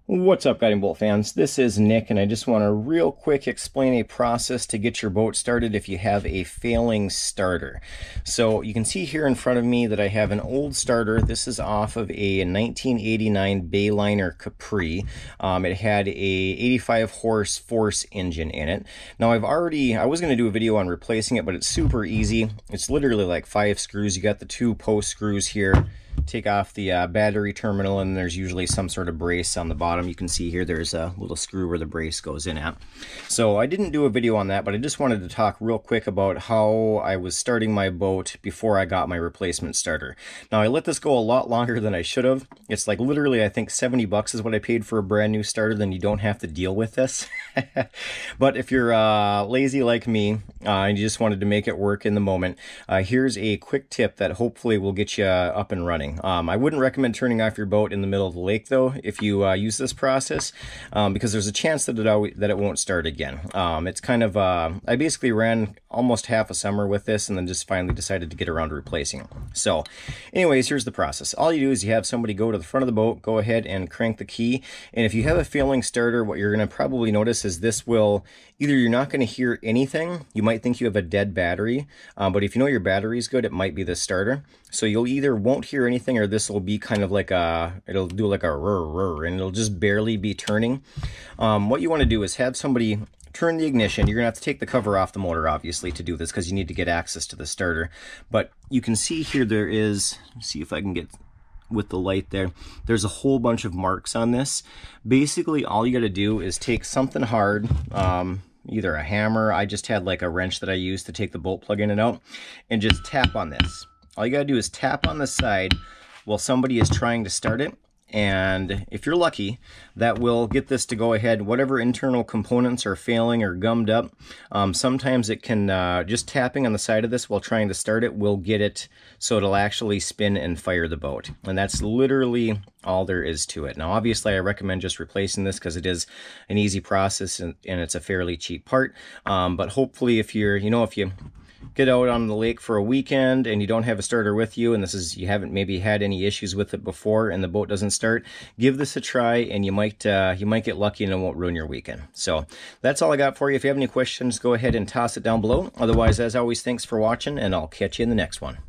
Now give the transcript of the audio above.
What's up, guiding boat fans? This is Nick, and I just want to real quick explain a process to get your boat started if you have a failing starter. So you can see here in front of me that I have an old starter. This is off of a 1989 Bayliner Capri. It had a 85 horse force engine in it. Now I was going to do a video on replacing it, but it's super easy. It's literally like 5 screws. You got the 2 post screws here. Take off the battery terminal, and there's usually some sort of brace on the bottom. You can see here there's a little screw where the brace goes in at. So I didn't do a video on that, but I just wanted to talk real quick about how I was starting my boat before I got my replacement starter. Now I let this go a lot longer than I should have. It's like literally I think 70 bucks is what I paid for a brand new starter. Then you don't have to deal with this. But if you're lazy like me and you just wanted to make it work in the moment, here's a quick tip that hopefully will get you up and running. I wouldn't recommend turning off your boat in the middle of the lake though if you use this process, because there's a chance that it won't start again. It's kind of I basically ran almost half a summer with this and then just finally decided to get around to replacing it. So anyways, here's the process. All you do is you have somebody go to the front of the boat, go ahead and crank the key, and if you have a failing starter, what you're going to probably notice is this will either you're not going to hear anything. You might think you have a dead battery, but if you know your battery is good, it might be the starter. So you'll either won't hear anything, or this will be kind of like it'll do like a rrr, and it'll just barely be turning. What you want to do is have somebody turn the ignition. You're gonna have to take the cover off the motor, obviously, to do this because you need to get access to the starter. But you can see here there is, see if I can get with the light there, there's a whole bunch of marks on this. Basically, all you got to do is take something hard, either a hammer. I just had like a wrench that I used to take the bolt plug in and out, and just tap on this. All you gotta do is tap on the side while somebody is trying to start it, and if you're lucky, that will get this to go ahead. Whatever internal components are failing or gummed up, sometimes it can, just tapping on the side of this while trying to start it will get it so it'll actually spin and fire the boat. And that's literally all there is to it. Now obviously I recommend just replacing this because it is an easy process and it's a fairly cheap part. But hopefully if you're, if you get out on the lake for a weekend and you don't have a starter with you, and you haven't maybe had any issues with it before and the boat doesn't start, give this a try and you might get lucky and it won't ruin your weekend. So that's all I got for you. If you have any questions, go ahead and toss it down below. Otherwise, as always, thanks for watching, and I'll catch you in the next one.